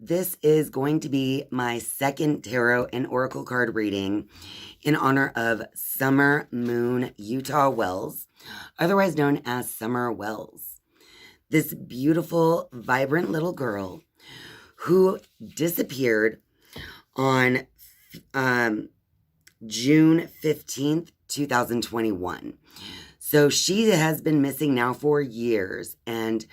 This is going to be my second tarot and oracle card reading in honor of Summer Moon Utah Wells, otherwise known as Summer Wells. This beautiful, vibrant little girl who disappeared on June 15th, 2021. So she has been missing now for years, and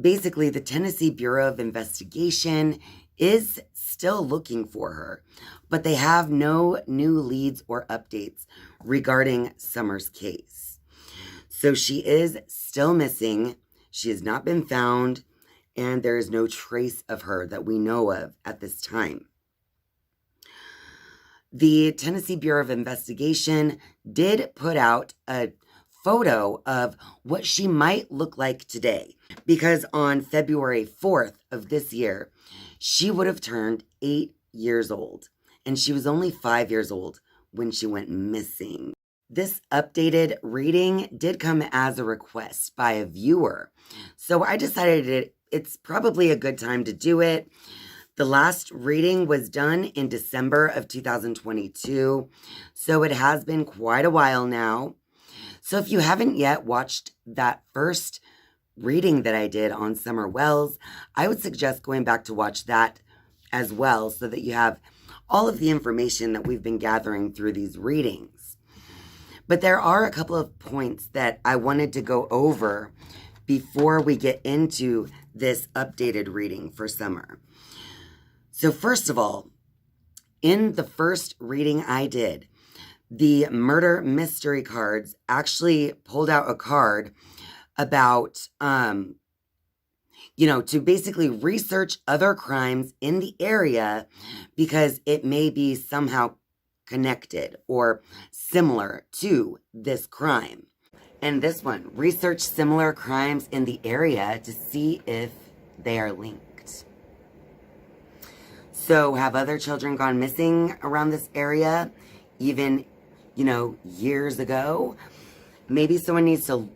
basically, the Tennessee Bureau of Investigation is still looking for her, but they have no new leads or updates regarding Summer's case. So she is still missing. She has not been found, and there is no trace of her that we know of at this time. The Tennessee Bureau of Investigation did put out a photo of what she might look like today, because on February 4th of this year, she would have turned 8 years old, and she was only 5 years old when she went missing. This updated reading did come as a request by a viewer, so I decided it's probably a good time to do it. The last reading was done in December of 2022, so it has been quite a while now. So if you haven't yet watched that first reading that I did on Summer Wells, I would suggest going back to watch that as well so that you have all of the information that we've been gathering through these readings. But there are a couple of points that I wanted to go over before we get into this updated reading for Summer. So first of all, in the first reading I did, the murder mystery cards actually pulled out a card about, to basically research other crimes in the area because it may be somehow connected or similar to this crime. And this one, research similar crimes in the area to see if they are linked. So have other children gone missing around this area, even years ago? Maybe someone needs to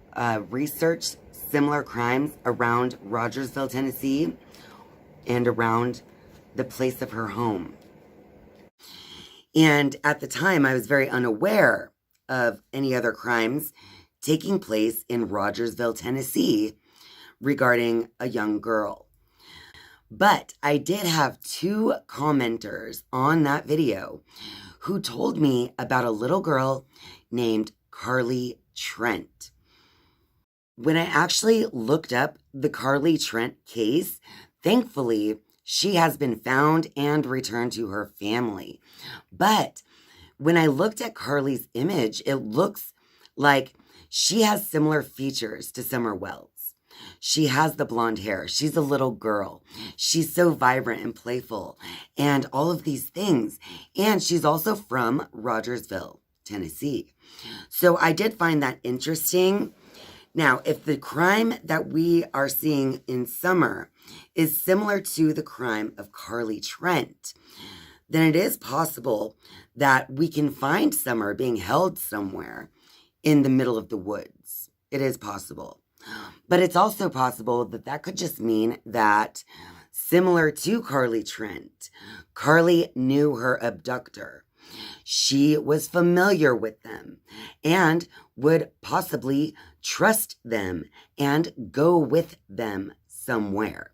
research similar crimes around Rogersville, Tennessee, and around the place of her home. And at the time, I was very unaware of any other crimes taking place in Rogersville, Tennessee, regarding a young girl. But I did have 2 commenters on that video who told me about a little girl named Carly Trent. When I actually looked up the Carly Trent case, thankfully, she has been found and returned to her family. But when I looked at Carly's image, it looks like she has similar features to Summer Wells. She has the blonde hair. She's a little girl. She's so vibrant and playful and all of these things. And she's also from Rogersville, Tennessee. So I did find that interesting. Now, if the crime that we are seeing in Summer is similar to the crime of Carly Trent, then it is possible that we can find Summer being held somewhere in the middle of the woods. It is possible. But it's also possible that that could just mean that, similar to Carly Trent, Carly knew her abductor. She was familiar with them and would possibly trust them and go with them somewhere.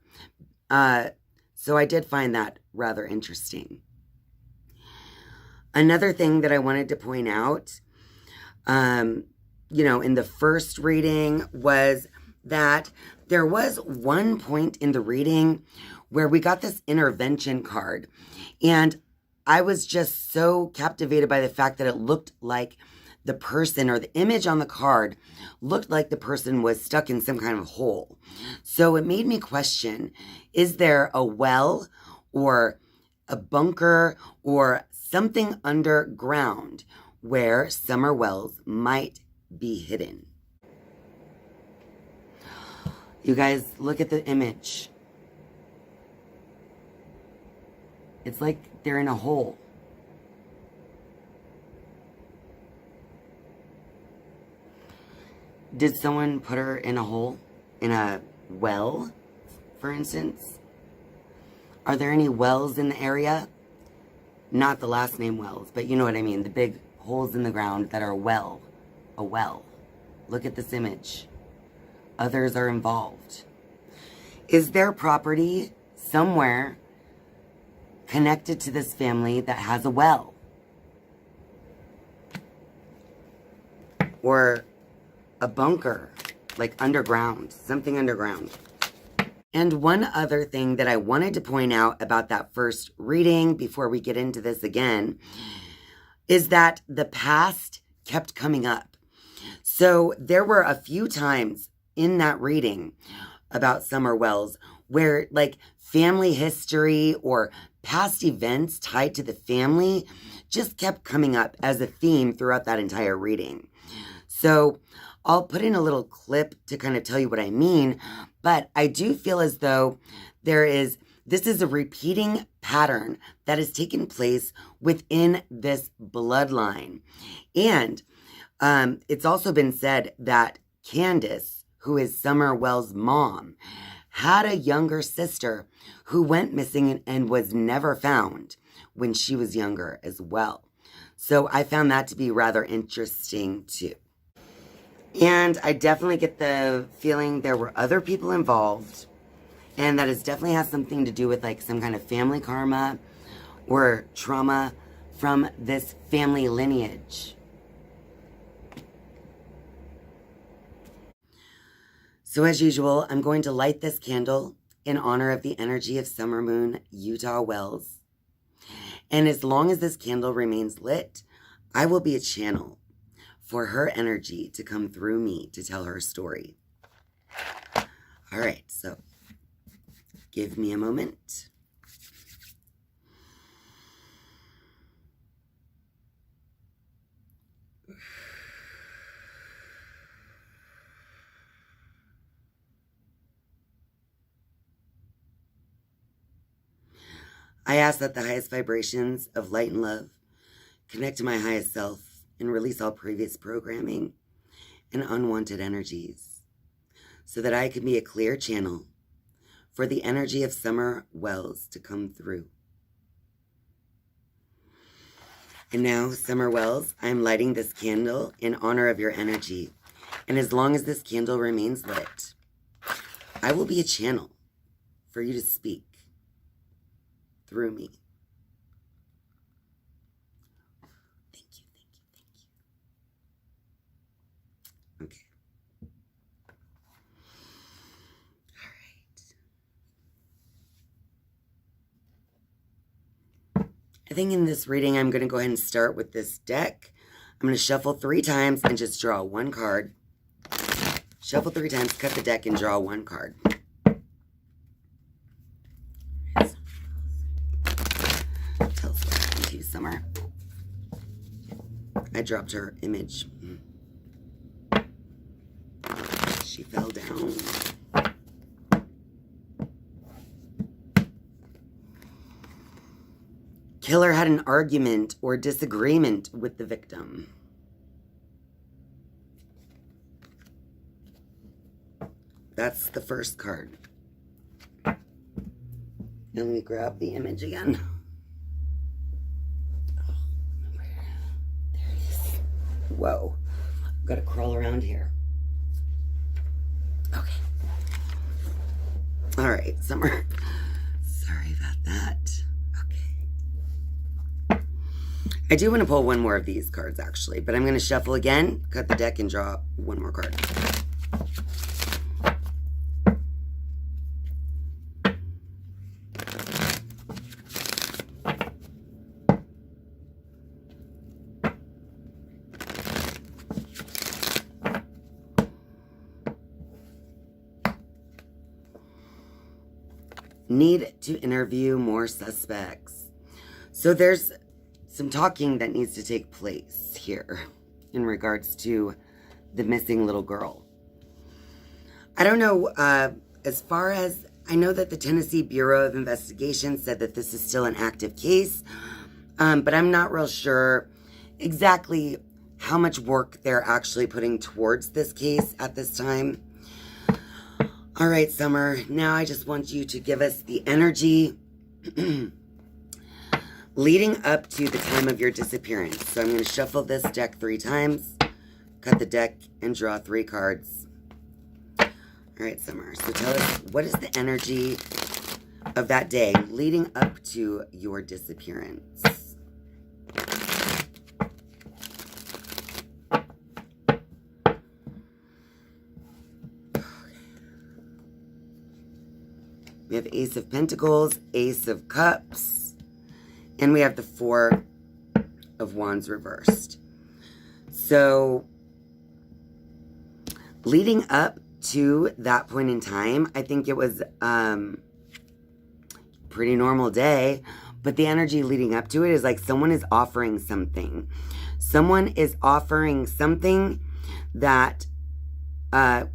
So I did find that rather interesting. Another thing that I wanted to point out, in the first reading was that there was one point in the reading where we got this intervention card. And I was just so captivated by the fact that it looked like the person or the image on the card looked like the person was stuck in some kind of hole. So it made me question, is there a well or a bunker or something underground where Summer Wells might be hidden? You guys, look at the image. It's like they're in a hole. Did someone put her in a hole? In a well, for instance? Are there any wells in the area? Not the last name Wells, but you know what I mean. The big holes in the ground that are a well. A well. Look at this image. Others are involved. Is there property somewhere connected to this family that has a well? Or a bunker, like underground, something underground. And one other thing that I wanted to point out about that first reading before we get into this again is that the past kept coming up. So there were a few times in that reading about Summer Wells where like family history or past events tied to the family just kept coming up as a theme throughout that entire reading. So I'll put in a little clip to kind of tell you what I mean, but I do feel as though this is a repeating pattern that has taken place within this bloodline. And it's also been said that Candace, who is Summer Wells' mom, had a younger sister who went missing and was never found when she was younger as well. So I found that to be rather interesting too. And I definitely get the feeling there were other people involved, and that it definitely has something to do with like some kind of family karma or trauma from this family lineage. So as usual, I'm going to light this candle in honor of the energy of Summer Moon Utah Wells. And as long as this candle remains lit, I will be a channel for her energy to come through me to tell her story. All right, so give me a moment. I ask that the highest vibrations of light and love connect to my highest self and release all previous programming and unwanted energies so that I can be a clear channel for the energy of Summer Wells to come through. And now, Summer Wells, I'm lighting this candle in honor of your energy. And as long as this candle remains lit, I will be a channel for you to speak through me. Okay. All right. I think in this reading, I'm going to go ahead and start with this deck. I'm going to shuffle 3 times and just draw 1 card. Shuffle 3 times, cut the deck, and draw 1 card. Tell us what happened to you, Summer. I dropped her image. She fell down. Killer had an argument or disagreement with the victim. That's the first card. And let me grab the image again. There it is. Whoa. I've got to crawl around here. Okay. All right, Summer. Sorry about that. Okay. I do want to pull one more of these cards, actually, but I'm going to shuffle again, cut the deck, and draw 1 more card. Need to interview more suspects. So there's some talking that needs to take place here in regards to the missing little girl. I don't know, as far as, I know that the Tennessee Bureau of Investigation said that this is still an active case, but I'm not real sure exactly how much work they're actually putting towards this case at this time. All right, Summer, now I just want you to give us the energy leading up to the time of your disappearance. So I'm going to shuffle this deck 3 times, cut the deck, and draw 3 cards. All right, Summer, so tell us, what is the energy of that day leading up to your disappearance? We have Ace of Pentacles, Ace of Cups, and we have the 4 of Wands reversed. So, leading up to that point in time, I think it was pretty normal day, but the energy leading up to it is like someone is offering something. Someone is offering something that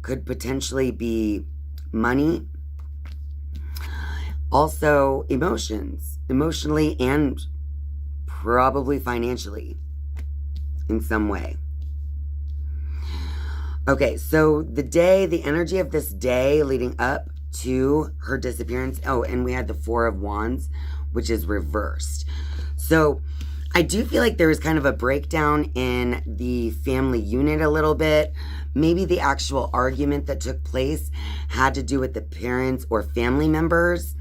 could potentially be money. Also, emotionally and probably financially in some way. Okay, so the energy of this day leading up to her disappearance. Oh, and we had the 4 of Wands, which is reversed. So I do feel like there was kind of a breakdown in the family unit a little bit. Maybe the actual argument that took place had to do with the parents or family members.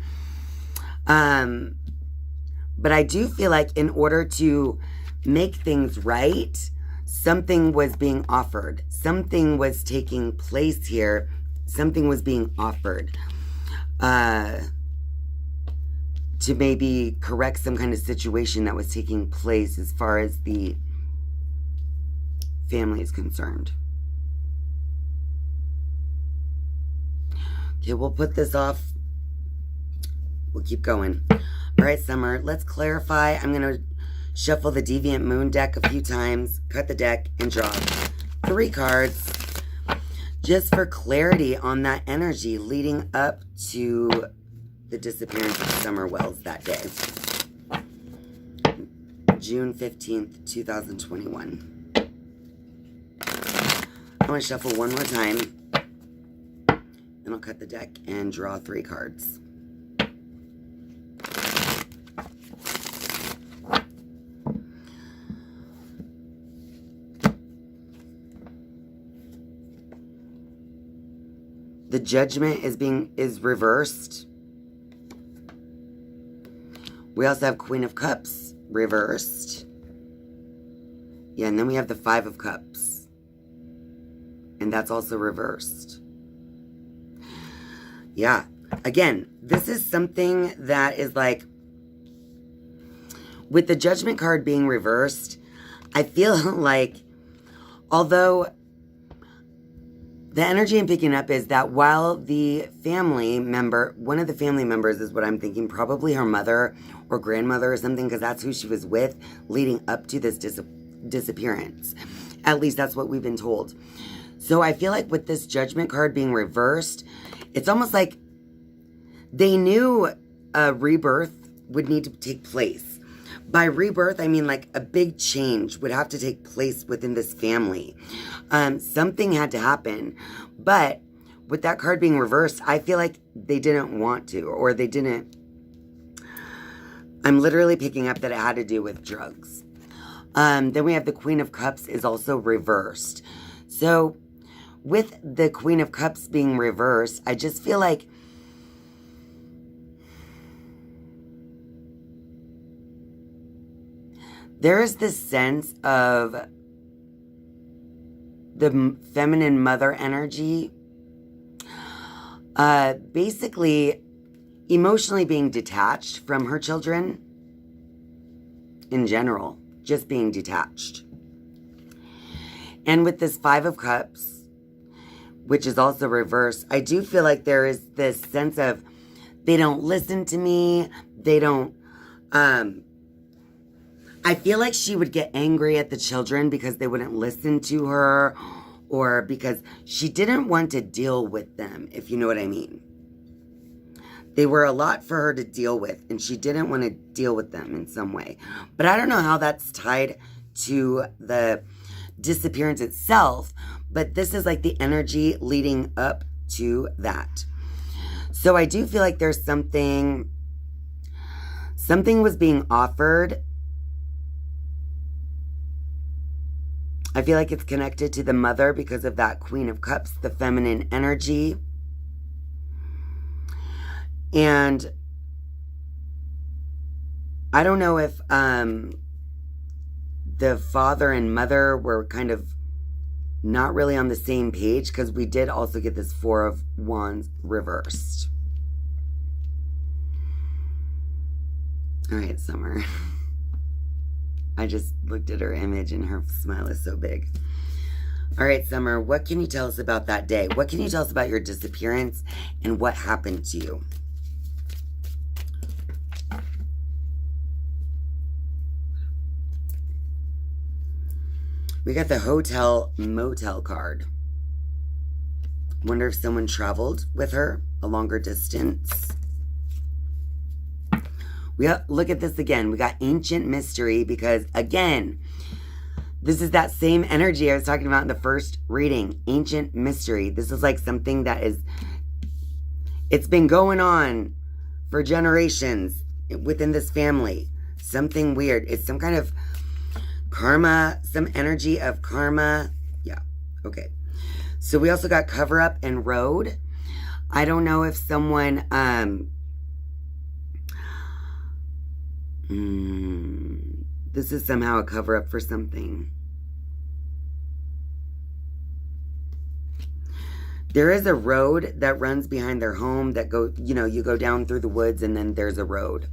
But I do feel like in order to make things right, something was being offered. Something was taking place here. Something was being offered to maybe correct some kind of situation that was taking place as far as the family is concerned. Okay, we'll put this off. We'll keep going. All right, Summer, let's clarify. I'm going to shuffle the Deviant Moon deck a few times, cut the deck, and draw 3 cards just for clarity on that energy leading up to the disappearance of Summer Wells that day. June 15th, 2021. I want to shuffle one more time. Then I'll cut the deck and draw 3 cards. The Judgment is reversed. We also have Queen of Cups reversed. Yeah, and then we have the 5 of Cups. And that's also reversed. Yeah. Again, this is something that is like, with the Judgment card being reversed, I feel like, although the energy I'm picking up is that while the family member, one of the family members is what I'm thinking, probably her mother or grandmother or something, because that's who she was with leading up to this disappearance. At least that's what we've been told. So I feel like with this Judgment card being reversed, it's almost like they knew a rebirth would need to take place. By rebirth, I mean like a big change would have to take place within this family. Something had to happen. But with that card being reversed, I feel like they didn't want to, or they didn't. I'm literally picking up that it had to do with drugs. Then we have the Queen of Cups is also reversed. So with the Queen of Cups being reversed, I just feel like there is this sense of the feminine mother energy, basically emotionally being detached from her children in general, just being detached. And with this 5 of Cups, which is also reversed, I do feel like there is this sense of They don't listen to me. They don't, I feel like she would get angry at the children because they wouldn't listen to her, or because she didn't want to deal with them, if you know what I mean. They were a lot for her to deal with, and she didn't want to deal with them in some way. But I don't know how that's tied to the disappearance itself, but this is like the energy leading up to that. So I do feel like there's something was being offered. I feel like it's connected to the mother because of that Queen of Cups, the feminine energy. And I don't know if the father and mother were kind of not really on the same page, because we did also get this Four of Wands reversed. All right, Summer. I just looked at her image and her smile is so big. All right, Summer, what can you tell us about that day? What can you tell us about your disappearance and what happened to you? We got the hotel motel card. Wonder if someone traveled with her a longer distance. Look at this again. We got ancient mystery because, again, this is that same energy I was talking about in the first reading. Ancient mystery. This is like something that it's been going on for generations within this family. Something weird. It's some kind of karma, some energy of karma. Yeah, okay. So we also got cover up and road. I don't know if someone, this is somehow a cover up for something. There is a road that runs behind their home that you go down through the woods and then there's a road.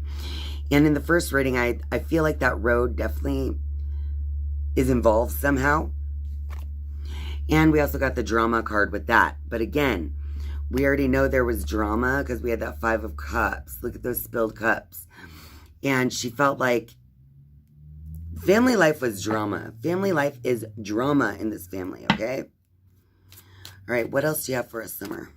And in the first reading, I feel like that road definitely is involved somehow. And we also got the drama card with that. But again, we already know there was drama because we had that Five of Cups. Look at those spilled cups. And she felt like family life was drama. Family life is drama in this family, okay? All right, what else do you have for us, Summer?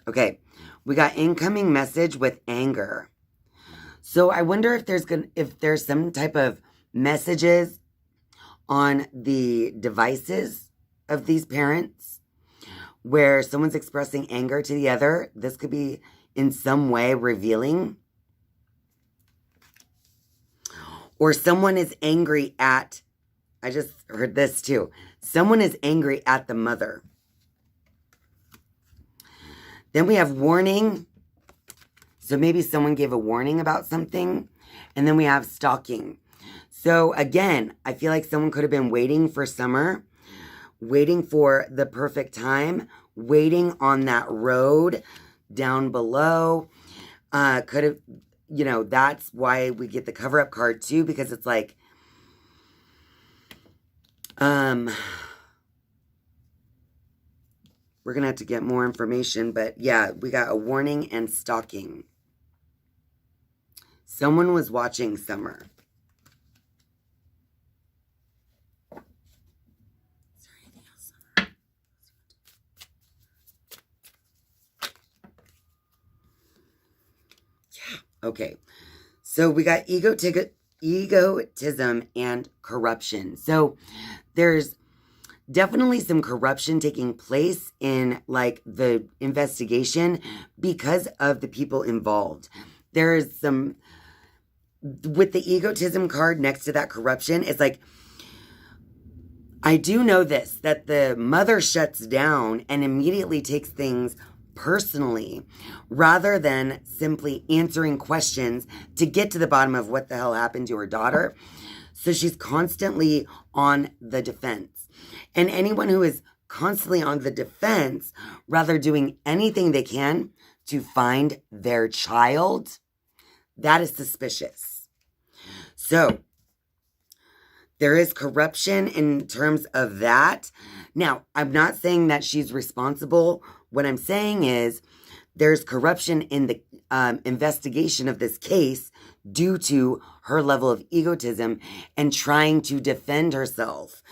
Okay, we got incoming message with anger. So I wonder if there's some type of messages on the devices of these parents where someone's expressing anger to the other. This could be in some way revealing. Or someone is angry at, I just heard this too. Someone is angry at the mother. Then we have warning. So maybe someone gave a warning about something. And then we have stalking. So again, I feel like someone could have been waiting for Summer, waiting for the perfect time, waiting on that road down below. Could have, that's why we get the cover-up card too, because it's like, we're going to have to get more information, but yeah, we got a warning and stalking. Someone was watching Summer. Is there anything else, Summer? Yeah, okay. So we got egotism and corruption. So there's definitely some corruption taking place in like the investigation because of the people involved. There is some, with the egotism card next to that corruption, it's like, I do know this, that the mother shuts down and immediately takes things personally rather than simply answering questions to get to the bottom of what the hell happened to her daughter. So she's constantly on the defense. And anyone who is constantly on the defense, rather doing anything they can to find their child, that is suspicious. So there is corruption in terms of that. Now, I'm not saying that she's responsible. What I'm saying is there's corruption in the investigation of this case due to her level of egotism and trying to defend herself,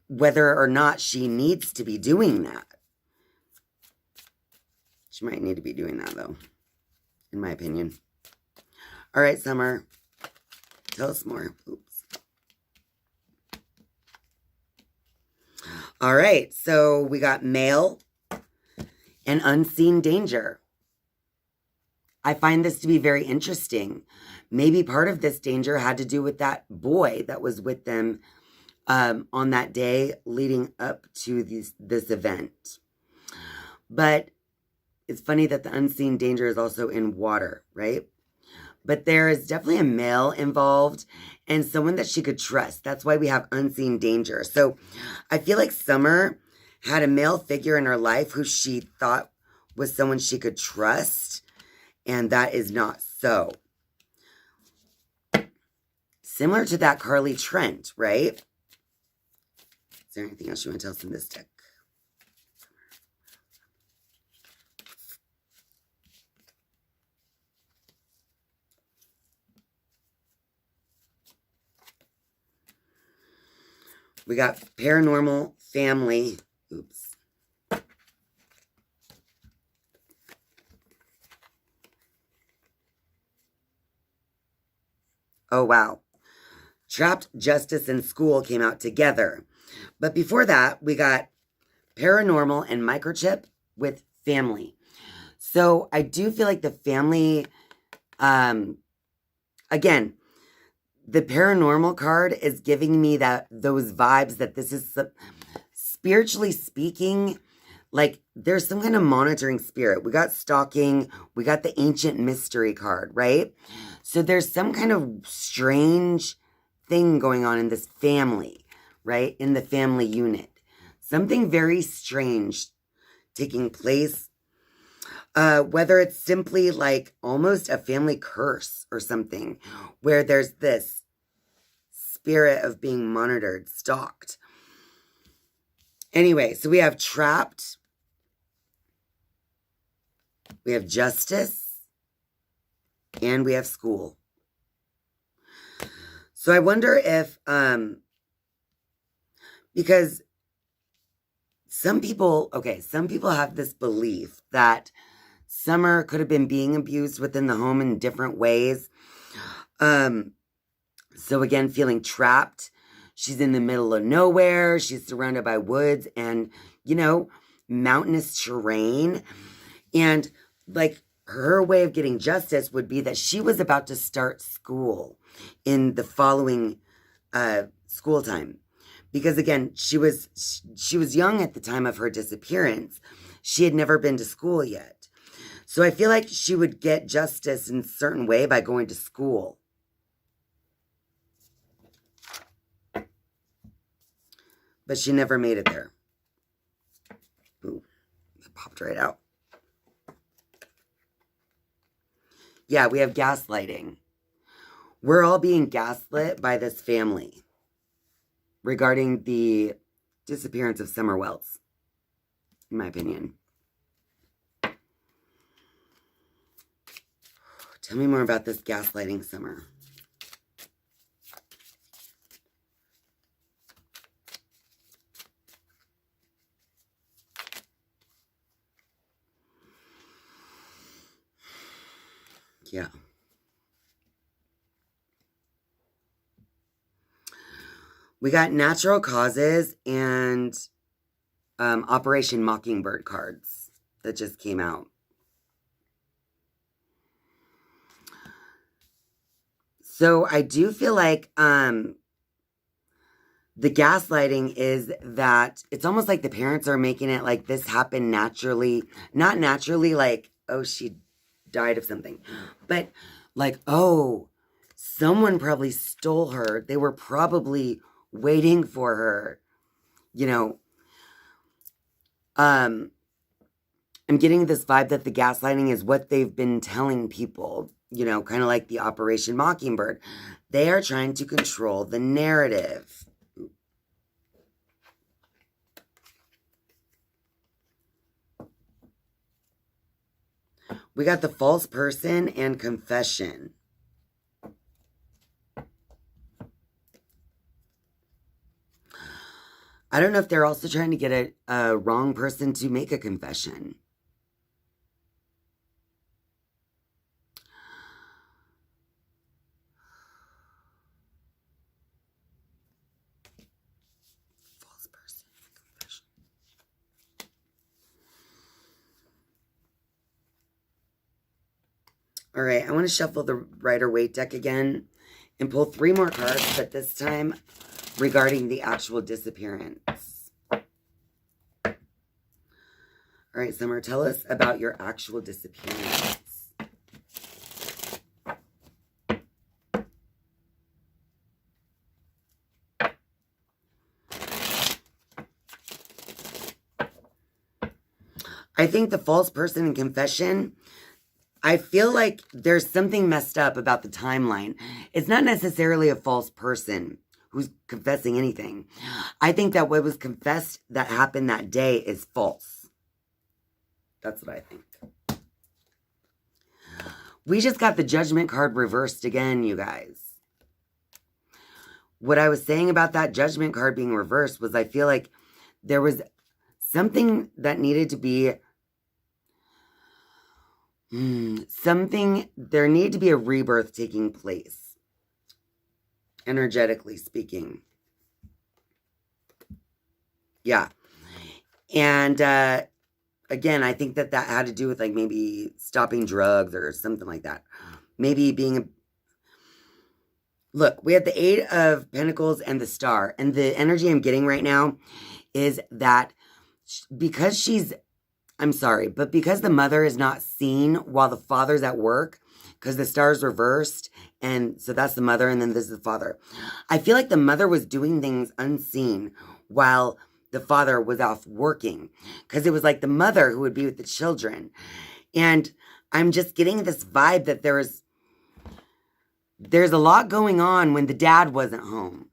whether or not she needs to be doing that. She might need to be doing that, though, in my opinion. All right, Summer, tell us more. Oops. All right, so we got mail and unseen danger. I find this to be very interesting. Maybe part of this danger had to do with that boy that was with them on that day leading up to this event. But it's funny that the unseen danger is also in water, right? But there is definitely a male involved and someone that she could trust. That's why we have unseen danger. So I feel like Summer had a male figure in her life who she thought was someone she could trust, and that is not so. Similar to that Carly Trent, right? Is there anything else you want to tell us in this deck? We got paranormal, family. Oops. Oh, wow. Trapped, justice, and school came out together. But before that, we got paranormal and microchip with family. So I do feel like the family, again, the paranormal card is giving me those vibes that this is, spiritually speaking, like there's some kind of monitoring spirit. We got stalking. We got the ancient mystery card, right? So there's some kind of strange thing going on in this family, right? In the family unit. Something very strange taking place. Whether it's simply like almost a family curse or something, where there's this spirit of being monitored, stalked. Anyway, so we have trapped. We have justice. And we have school. So I wonder if, because some people have this belief that Summer could have been being abused within the home in different ways. So again, feeling trapped. She's in the middle of nowhere. She's surrounded by woods and, mountainous terrain. And like her way of getting justice would be that she was about to start school in the following school time. Because again, she was young at the time of her disappearance. She had never been to school yet. So I feel like she would get justice in a certain way by going to school. But she never made it there. Ooh, it popped right out. Yeah, we have gaslighting. We're all being gaslit by this family regarding the disappearance of Summer Wells, in my opinion. Tell me more about this gaslighting Summer. Yeah. We got natural causes and Operation Mockingbird cards that just came out. So I do feel like the gaslighting is that it's almost like the parents are making it like this happened naturally. Not naturally like, oh, she died of something. But like, oh, someone probably stole her. They were probably waiting for her. I'm getting this vibe that the gaslighting is what they've been telling people, you know, kind of like the Operation Mockingbird. They are trying to control the narrative. We got the false person and confession. I don't know if they're also trying to get a wrong person to make a confession. False person, confession. All right, I want to shuffle the Rider-Waite deck again and pull 3 more cards, but this time regarding the actual disappearance. All right, Summer, tell us about your actual disappearance. I think the false person in confession, I feel like there's something messed up about the timeline. It's not necessarily a false person who's confessing anything. I think that what was confessed that happened that day is false. That's what I think. We just got the Judgment card reversed again, you guys. What I was saying about that Judgment card being reversed was I feel like there was something that needed to be... there needed to be a rebirth taking place. Energetically speaking. Yeah. And, again, I think that had to do with, like, maybe stopping drugs or something like that. Maybe being Look, we have the 8 of Pentacles and the Star. And the energy I'm getting right now is that because I'm sorry, but because the mother is not seen while the father's at work, because the star's reversed, and so that's the mother, and then this is the father. I feel like the mother was doing things unseen while the father was off working, because it was like the mother who would be with the children. And I'm just getting this vibe that there's a lot going on when the dad wasn't home.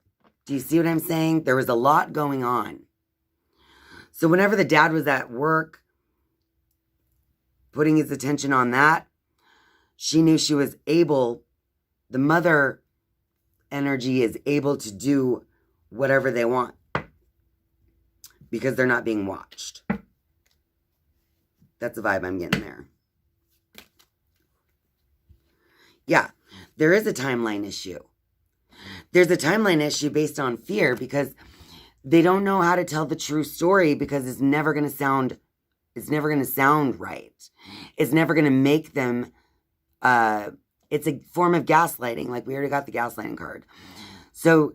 Do you see what I'm saying? There was a lot going on. So whenever the dad was at work, putting his attention on that, she knew she was able, the mother energy is able to do whatever they want because they're not being watched. That's the vibe I'm getting there. Yeah, there is a timeline issue. There's a timeline issue based on fear because they don't know how to tell the true story because it's never going to sound right. It's never going to make them, it's a form of gaslighting. Like we already got the gaslighting card. So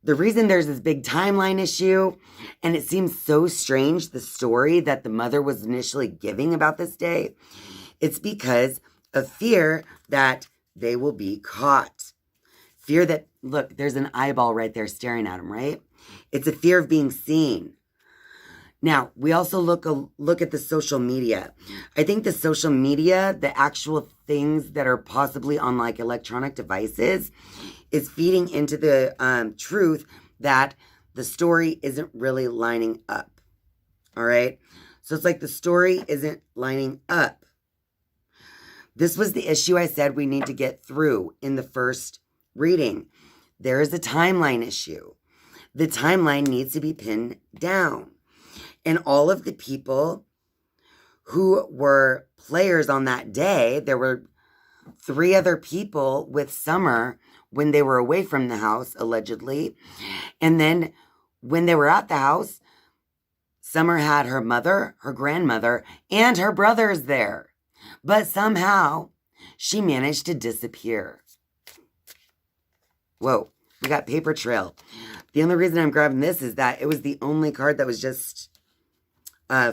the reason there's this big timeline issue, and it seems so strange, the story that the mother was initially giving about this day, it's because of fear that they will be caught. Fear that, look, there's an eyeball right there staring at them, right? It's a fear of being seen. Now, we also look at the social media. I think the social media, the actual things that are possibly on like electronic devices, is feeding into the truth that the story isn't really lining up. All right? So it's like the story isn't lining up. This was the issue I said we need to get through in the first reading. There is a timeline issue. The timeline needs to be pinned down. And all of the people who were players on that day, there were 3 other people with Summer when they were away from the house, allegedly. And then when they were at the house, Summer had her mother, her grandmother, and her brothers there. But somehow, she managed to disappear. Whoa, we got Paper Trail. The only reason I'm grabbing this is that it was the only card that was just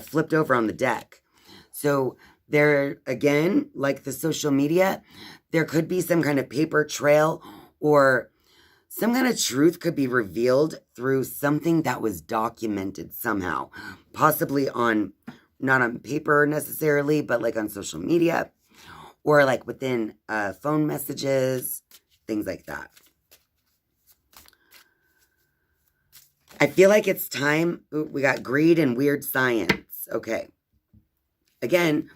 flipped over on the deck. So there, again, like the social media, there could be some kind of paper trail or some kind of truth could be revealed through something that was documented somehow, possibly on not on paper necessarily, but like on social media or like within phone messages, things like that. I feel like it's time. Ooh, we got greed and weird science. Okay. Again,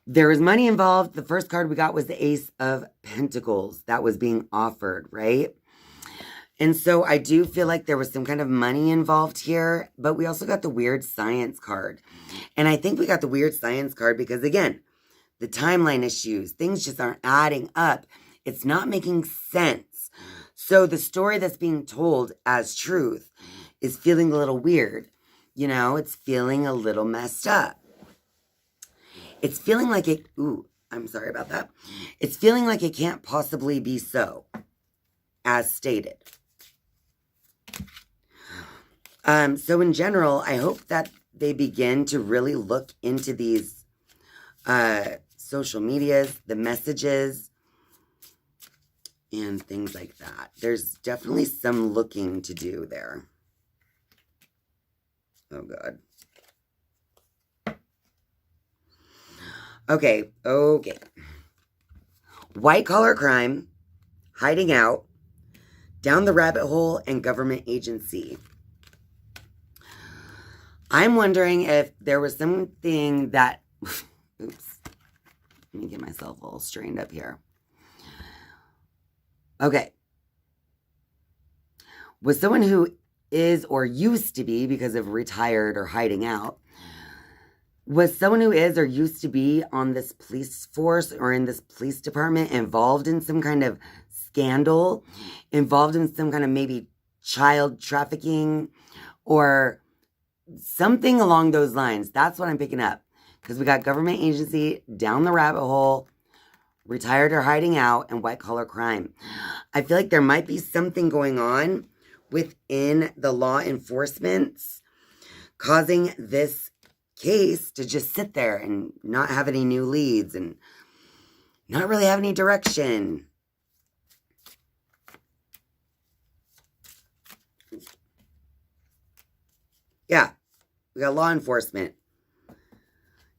there was money involved. The first card we got was the Ace of Pentacles that was being offered, right? And so I do feel like there was some kind of money involved here, but we also got the weird science card. And I think we got the weird science card because, again, the timeline issues, things just aren't adding up. It's not making sense. So the story that's being told as truth is feeling a little weird. You know, it's feeling a little messed up. It's feeling like it, ooh, I'm sorry about that. It's feeling like it can't possibly be so, as stated. So in general, I hope that they begin to really look into these social medias, the messages, and things like that. There's definitely some looking to do there. Oh, God. Okay. White-collar crime, hiding out, down the rabbit hole, and government agency. I'm wondering if there was something that... Oops. Let me get myself a little strained up here. Okay. Was someone who is or used to be, because of retired or hiding out, was someone who is or used to be on this police force or in this police department involved in some kind of scandal, involved in some kind of maybe child trafficking or something along those lines? That's what I'm picking up. Because we got government agency, down the rabbit hole, retired or hiding out, and white-collar crime. I feel like there might be something going on within the law enforcements causing this case to just sit there and not have any new leads and not really have any direction. Yeah, we got law enforcement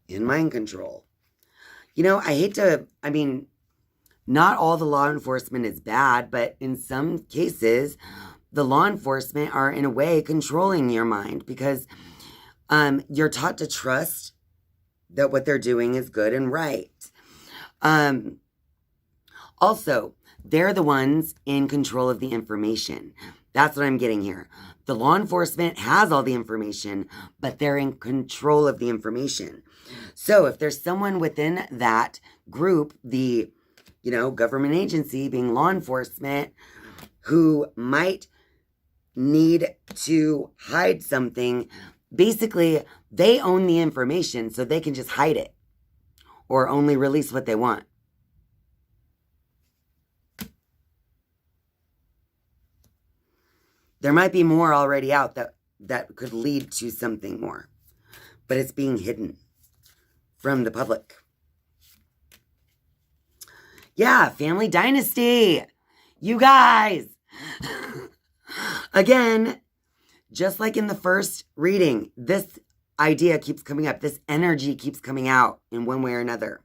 and mind control. You know, not all the law enforcement is bad, but in some cases, the law enforcement are in a way controlling your mind because you're taught to trust that what they're doing is good and right. Also, they're the ones in control of the information. That's what I'm getting here. The law enforcement has all the information, but they're in control of the information. So if there's someone within that group, the, government agency being law enforcement, who might need to hide something, basically they own the information so they can just hide it or only release what they want. There might be more already out that could lead to something more, but it's being hidden from the public. Yeah, family dynasty. You guys. Again, just like in the first reading, this idea keeps coming up. This energy keeps coming out in one way or another.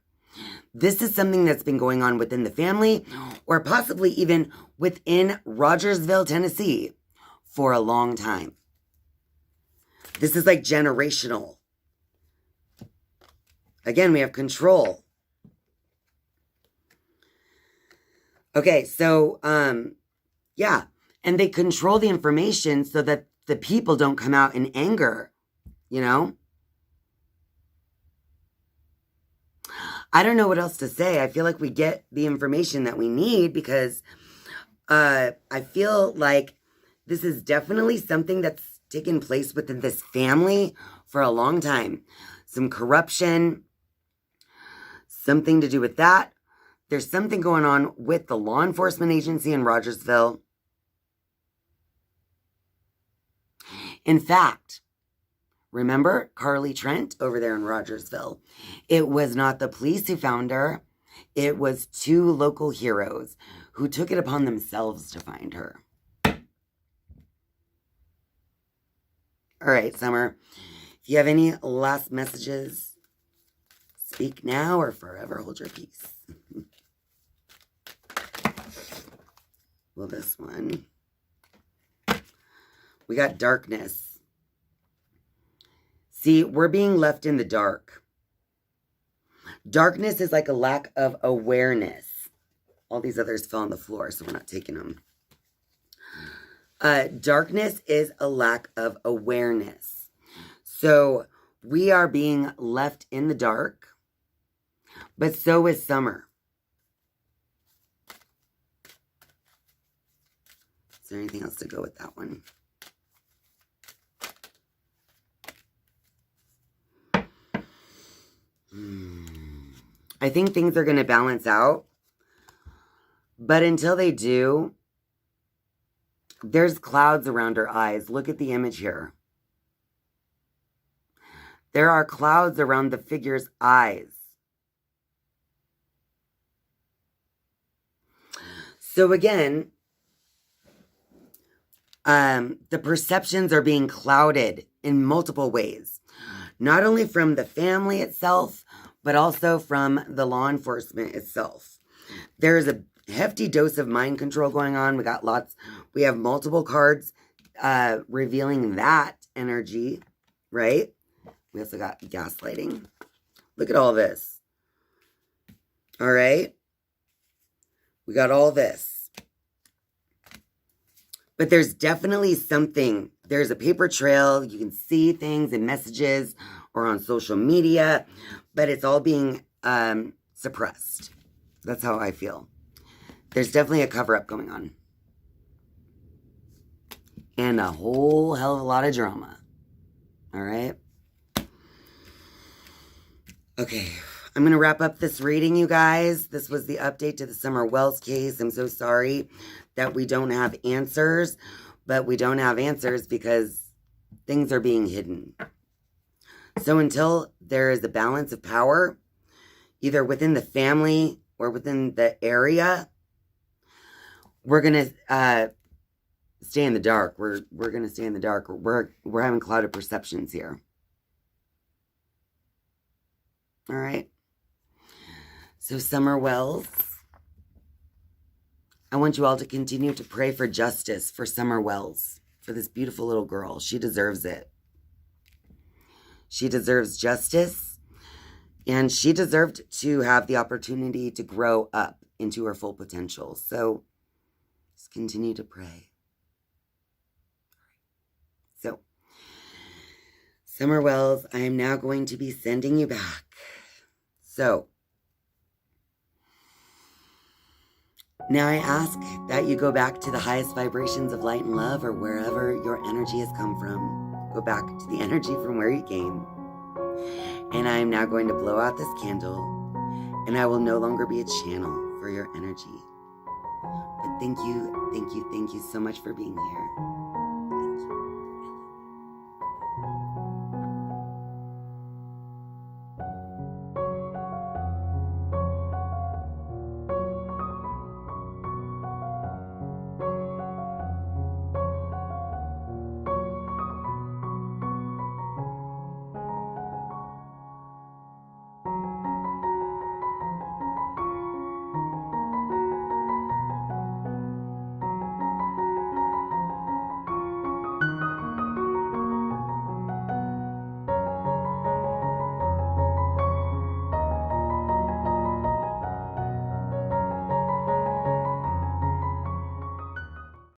This is something that's been going on within the family or possibly even within Rogersville, Tennessee for a long time. This is like generational. Again, we have control. Okay, so, yeah. And they control the information so that the people don't come out in anger, I don't know what else to say. I feel like we get the information that we need because I feel like this is definitely something that's taken place within this family for a long time. Some corruption, something to do with that. There's something going on with the law enforcement agency in Rogersville. In fact, remember Carly Trent over there in Rogersville? It was not the police who found her. It was two local heroes who took it upon themselves to find her. All right, Summer. If If you have any last messages, speak now or forever hold your peace. Well, this one. We got darkness. See, we're being left in the dark. Darkness is like a lack of awareness. All these others fell on the floor, so we're not taking them. Darkness is a lack of awareness. So we are being left in the dark, but so is summer. Is there anything else to go with that one? I think things are going to balance out. But until they do, there's clouds around her eyes. Look at the image here. There are clouds around the figure's eyes. So again, the perceptions are being clouded in multiple ways. Not only from the family itself, but also from the law enforcement itself. There's a hefty dose of mind control going on. We have multiple cards revealing that energy, right? We also got gaslighting. Look at all this. All right? We got all this. But there's definitely something. There's a paper trail. You can see things in messages or on social media, but it's all being suppressed. That's how I feel. There's definitely a cover-up going on. And a whole hell of a lot of drama. All right? Okay. I'm going to wrap up this reading, you guys. This was the update to the Summer Wells case. I'm so sorry that we don't have answers. But we don't have answers because things are being hidden. So until there is a balance of power, either within the family or within the area, we're going to stay in the dark. We're going to stay in the dark. We're having clouded perceptions here. All right. So Summer Wells, I want you all to continue to pray for justice for Summer Wells, for this beautiful little girl. She deserves it. She deserves justice, and she deserved to have the opportunity to grow up into her full potential. So just continue to pray. So, Summer Wells, I am now going to be sending you back. So, now I ask that you go back to the highest vibrations of light and love, or wherever your energy has come from. Go back to the energy from where you came. And I am now going to blow out this candle, and I will no longer be a channel for your energy. But thank you so much for being here.